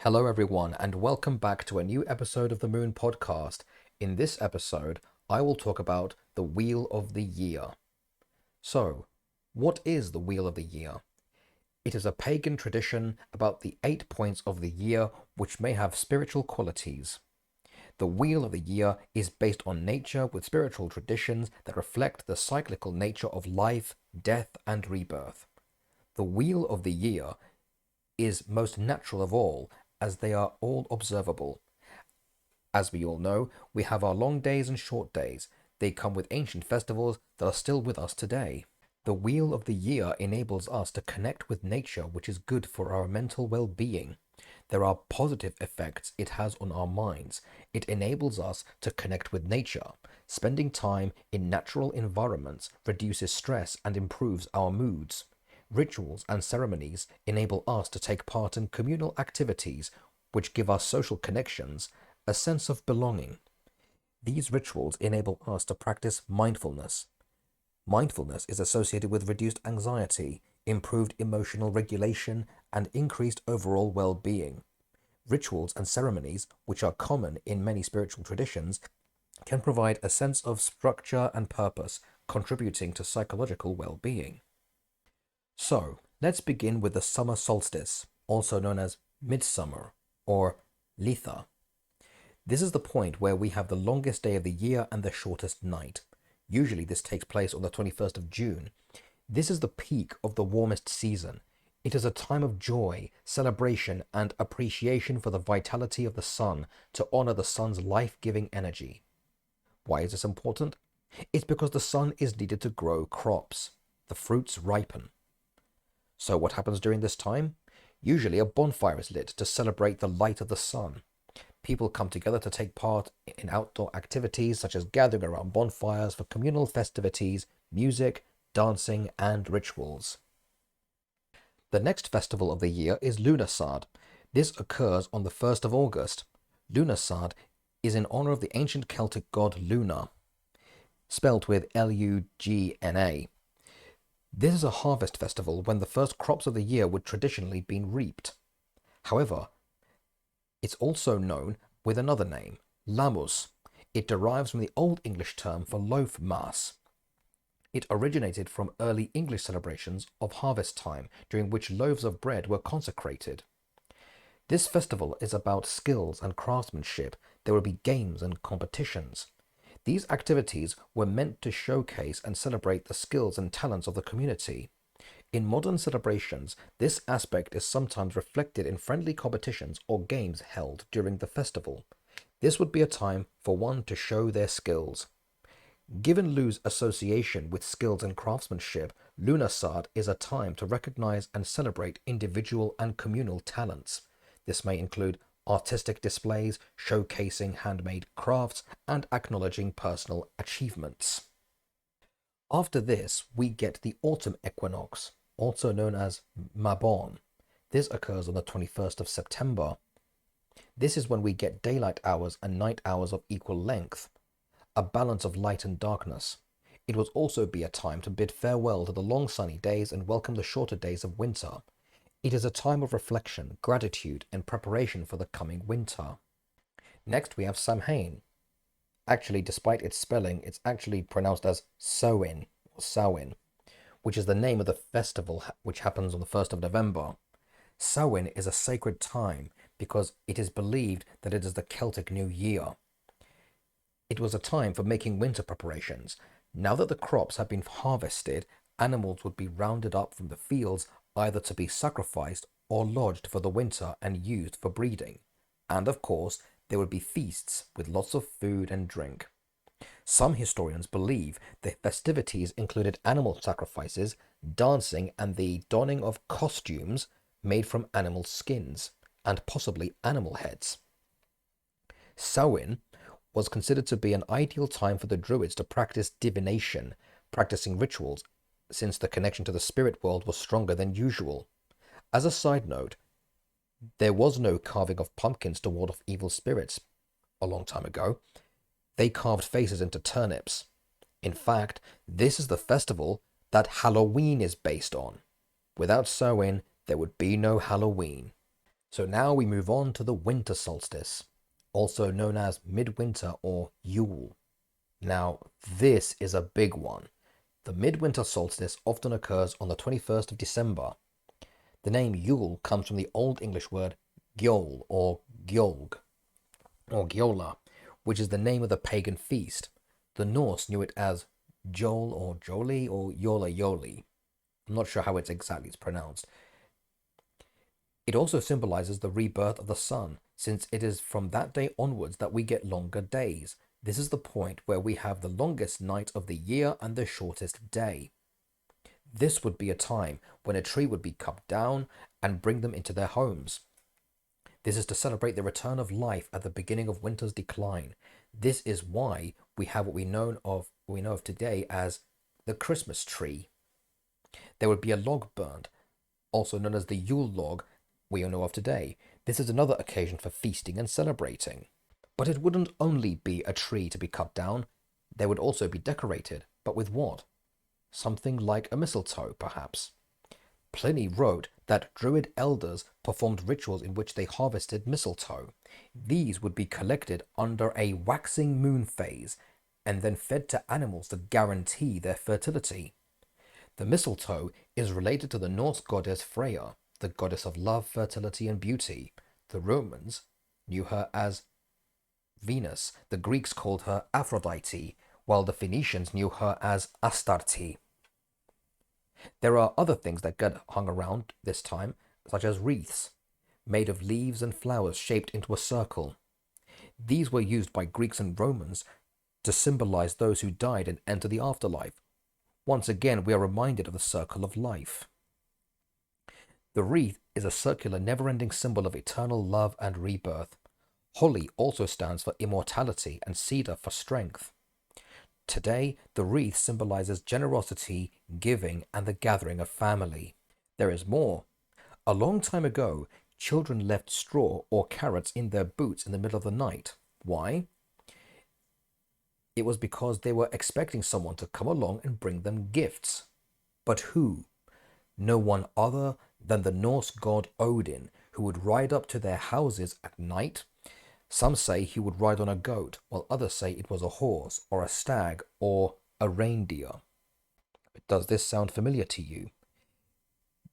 Hello, everyone, and welcome back to a new episode of the Moon Podcast. In this episode, I will talk about the Wheel of the Year. So, what is the Wheel of the Year? It is a pagan tradition about the 8 points of the year which may have spiritual qualities. The Wheel of the Year is based on nature with spiritual traditions that reflect the cyclical nature of life, death, and rebirth. The Wheel of the Year is most natural of all, as they are all observable. As we all know, we have our long days and short days. They come with ancient festivals that are still with us today. The Wheel of the Year enables us to connect with nature, which is good for our mental well-being. There are positive effects it has on our minds. It enables us to connect with nature. Spending time in natural environments reduces stress and improves our moods. Rituals and ceremonies enable us to take part in communal activities which give us social connections, a sense of belonging. These rituals enable us to practice mindfulness. Mindfulness is associated with reduced anxiety, improved emotional regulation, and increased overall well-being. Rituals and ceremonies, which are common in many spiritual traditions, can provide a sense of structure and purpose, contributing to psychological well-being. So, let's begin with the summer solstice, also known as midsummer or Litha. This is the point where we have the longest day of the year and the shortest night. Usually this takes place on the 21st of June. This is the peak of the warmest season. It is a time of joy, celebration, and appreciation for the vitality of the sun to honor the sun's life-giving energy. Why is this important? It's because the sun is needed to grow crops. The fruits ripen. So what happens during this time? Usually a bonfire is lit to celebrate the light of the sun. People come together to take part in outdoor activities such as gathering around bonfires for communal festivities, music, dancing, and rituals. The next festival of the year is Lughnasadh. This occurs on the 1st of August. Lughnasadh is in honor of the ancient Celtic god Luna, spelt with Lugna. This is a harvest festival when the first crops of the year would traditionally be reaped. However, it's also known with another name, Lammas. It derives from the Old English term for loaf mass. It originated from early English celebrations of harvest time, during which loaves of bread were consecrated. This festival is about skills and craftsmanship. There will be games and competitions. These activities were meant to showcase and celebrate the skills and talents of the community. In modern celebrations, this aspect is sometimes reflected in friendly competitions or games held during the festival. This would be a time for one to show their skills. Given Lu's association with skills and craftsmanship, Lughnasadh is a time to recognize and celebrate individual and communal talents. This may include artistic displays, showcasing handmade crafts, and acknowledging personal achievements. After this, we get the autumn equinox, also known as Mabon. This occurs on the 21st of September. This is when we get daylight hours and night hours of equal length, a balance of light and darkness. It will also be a time to bid farewell to the long sunny days and welcome the shorter days of winter. It is a time of reflection, gratitude, and preparation for the coming winter. Next, we have Samhain. Actually, despite its spelling, it's actually pronounced as Samhain, or Samhain, which is the name of the festival which happens on the 1st of November. Samhain is a sacred time because it is believed that it is the Celtic New Year. It was a time for making winter preparations. Now that the crops have been harvested, animals would be rounded up from the fields either to be sacrificed or lodged for the winter and used for breeding. And of course, there would be feasts with lots of food and drink. Some historians believe the festivities included animal sacrifices, dancing, and the donning of costumes made from animal skins, and possibly animal heads. Samhain was considered to be an ideal time for the Druids to practice divination, practicing rituals, since the connection to the spirit world was stronger than usual. As a side note, there was no carving of pumpkins to ward off evil spirits a long time ago. They carved faces into turnips. In fact, this is the festival that Halloween is based on. Without Samhain, there would be no Halloween. So now we move on to the winter solstice, also known as midwinter or Yule. Now, this is a big one. The midwinter solstice often occurs on the 21st of December. The name Yule comes from the Old English word Gjol or Gjolg or Gjola, which is the name of the pagan feast. The Norse knew it as Jol or Joli or Yola Yoli. I'm not sure how it's exactly pronounced. It also symbolizes the rebirth of the sun, since it is from that day onwards that we get longer days. This is the point where we have the longest night of the year and the shortest day. This would be a time when a tree would be cut down and bring them into their homes. This is to celebrate the return of life at the beginning of winter's decline. This is why we have what we know of today as the Christmas tree. There would be a log burned, also known as the Yule log we all know of today. This is another occasion for feasting and celebrating. But it wouldn't only be a tree to be cut down, they would also be decorated. But with what? Something like a mistletoe, perhaps. Pliny wrote that Druid elders performed rituals in which they harvested mistletoe. These would be collected under a waxing moon phase and then fed to animals to guarantee their fertility. The mistletoe is related to the Norse goddess Freya, the goddess of love, fertility, and beauty. The Romans knew her as Venus. The Greeks called her Aphrodite, while the Phoenicians knew her as Astarte. There are other things that get hung around this time, such as wreaths, made of leaves and flowers shaped into a circle. These were used by Greeks and Romans to symbolize those who died and enter the afterlife. Once again, we are reminded of the circle of life. The wreath is a circular, never-ending symbol of eternal love and rebirth. Holly also stands for immortality and cedar for strength. Today, the wreath symbolizes generosity, giving, and the gathering of family. There is more. A long time ago, children left straw or carrots in their boots in the middle of the night. Why? It was because they were expecting someone to come along and bring them gifts. But who? No one other than the Norse god Odin, who would ride up to their houses at night. Some say he would ride on a goat, while others say it was a horse, or a stag, or a reindeer. Does this sound familiar to you?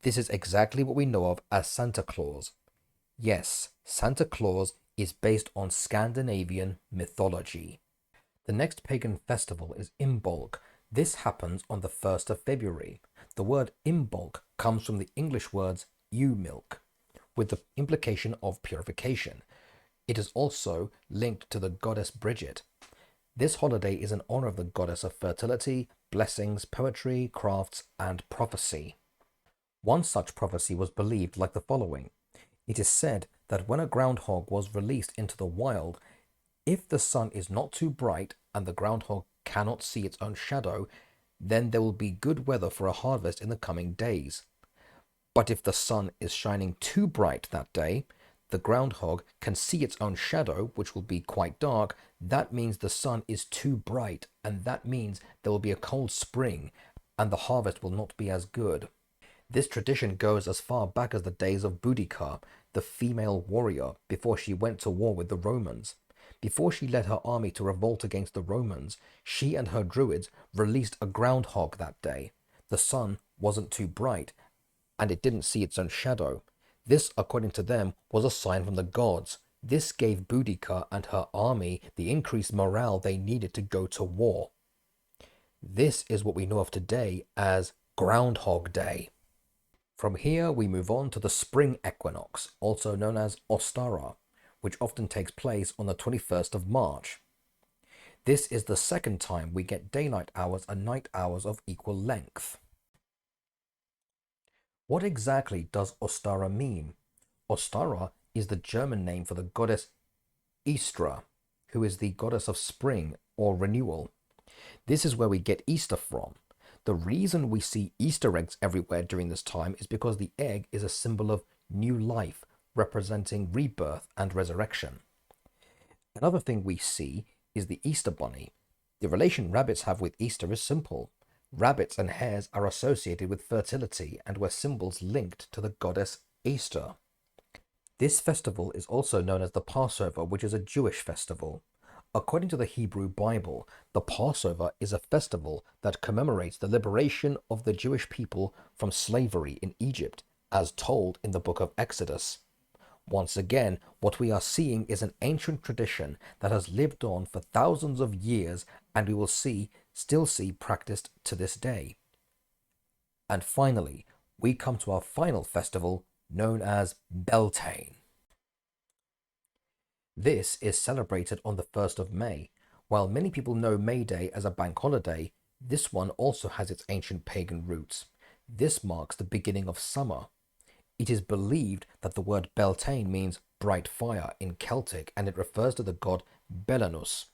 This is exactly what we know of as Santa Claus. Yes, Santa Claus is based on Scandinavian mythology. The next pagan festival is Imbolc. This happens on the 1st of February. The word Imbolc comes from the English words ewe milk, with the implication of purification. It is also linked to the goddess Bridget. This holiday is in honor of the goddess of fertility, blessings, poetry, crafts, and prophecy. One such prophecy was believed like the following. It is said that when a groundhog was released into the wild, if the sun is not too bright and the groundhog cannot see its own shadow, then there will be good weather for a harvest in the coming days. But if the sun is shining too bright that day, the groundhog can see its own shadow, which will be quite dark. That means the sun is too bright, and that means there will be a cold spring, and the harvest will not be as good. This tradition goes as far back as the days of Boudica, the female warrior, before she went to war with the Romans. Before she led her army to revolt against the Romans, she and her druids released a groundhog that day. The sun wasn't too bright, and it didn't see its own shadow. This, according to them, was a sign from the gods. This gave Boudica and her army the increased morale they needed to go to war. This is what we know of today as Groundhog Day. From here, we move on to the spring equinox, also known as Ostara, which often takes place on the 21st of March. This is the second time we get daylight hours and night hours of equal length. What exactly does Ostara mean? Ostara is the German name for the goddess Istra, who is the goddess of spring or renewal. This is where we get Easter from. The reason we see Easter eggs everywhere during this time is because the egg is a symbol of new life, representing rebirth and resurrection. Another thing we see is the Easter bunny. The relation rabbits have with Easter is simple. Rabbits and hares are associated with fertility and were symbols linked to the goddess Easter. This festival is also known as the Passover, which is a Jewish festival. According to the Hebrew Bible, the Passover is a festival that commemorates the liberation of the Jewish people from slavery in Egypt, as told in the book of Exodus. Once again, what we are seeing is an ancient tradition that has lived on for thousands of years, and we will still see practiced to this day. And finally, we come to our final festival known as Beltane. This is celebrated on the 1st of May. While many people know May Day as a bank holiday, this one also has its ancient pagan roots. This marks the beginning of summer. It is believed that the word Beltane means bright fire in Celtic, and it refers to the god Belanus,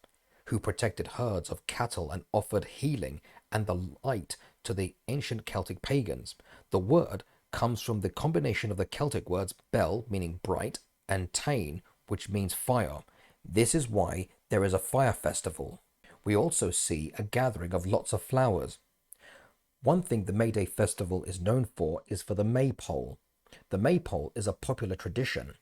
who protected herds of cattle and offered healing and the light to the ancient Celtic pagans. The word comes from the combination of the Celtic words bel, meaning bright, and tane, which means fire. This is why there is a fire festival. We also see a gathering of lots of flowers. One thing the May Day festival is known for is for the maypole. The maypole is a popular tradition.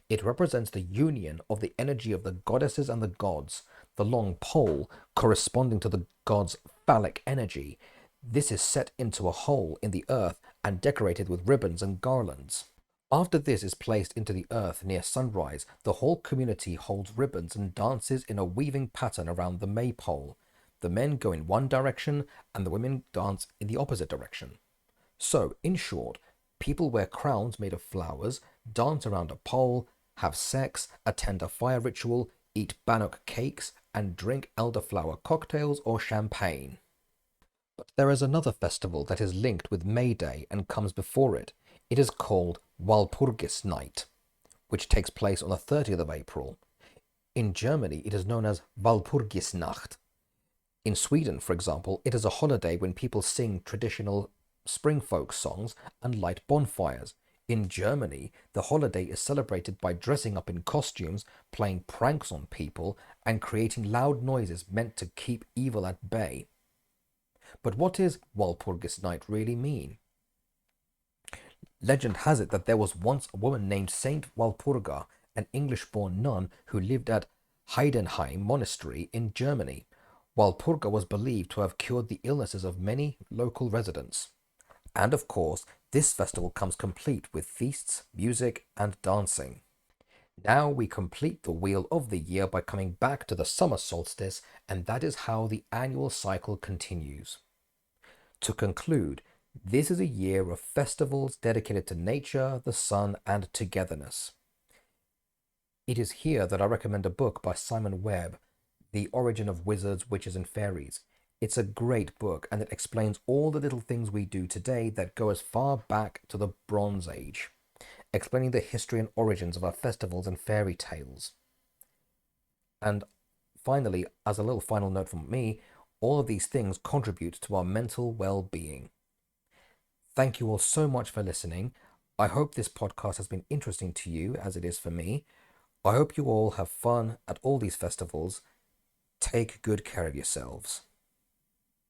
It represents the union of the energy of the goddesses and the gods, the long pole corresponding to the god's phallic energy. This is set into a hole in the earth and decorated with ribbons and garlands. After this is placed into the earth near sunrise, the whole community holds ribbons and dances in a weaving pattern around the maypole. The men go in one direction and the women dance in the opposite direction. So, in short, people wear crowns made of flowers, dance around a pole, have sex, attend a fire ritual, eat bannock cakes, and drink elderflower cocktails or champagne. But there is another festival that is linked with May Day and comes before it. It is called Walpurgis Night, which takes place on the 30th of April. In Germany, it is known as Walpurgisnacht. In Sweden, for example, it is a holiday when people sing traditional spring folk songs and light bonfires. In Germany, the holiday is celebrated by dressing up in costumes, playing pranks on people, and creating loud noises meant to keep evil at bay. But what does Walpurgis Night really mean? Legend has it that there was once a woman named Saint Walpurga, an English-born nun who lived at Heidenheim Monastery in Germany. Walpurga was believed to have cured the illnesses of many local residents. And of course, this festival comes complete with feasts, music, and dancing. Now we complete the wheel of the year by coming back to the summer solstice, and that is how the annual cycle continues. To conclude, this is a year of festivals dedicated to nature, the sun, and togetherness. It is here that I recommend a book by Simon Webb, The Origin of Wizards, Witches, and Fairies. It's a great book, and it explains all the little things we do today that go as far back to the Bronze Age, explaining the history and origins of our festivals and fairy tales. And finally, as a little final note from me, all of these things contribute to our mental well-being. Thank you all so much for listening. I hope this podcast has been interesting to you as it is for me. I hope you all have fun at all these festivals. Take good care of yourselves.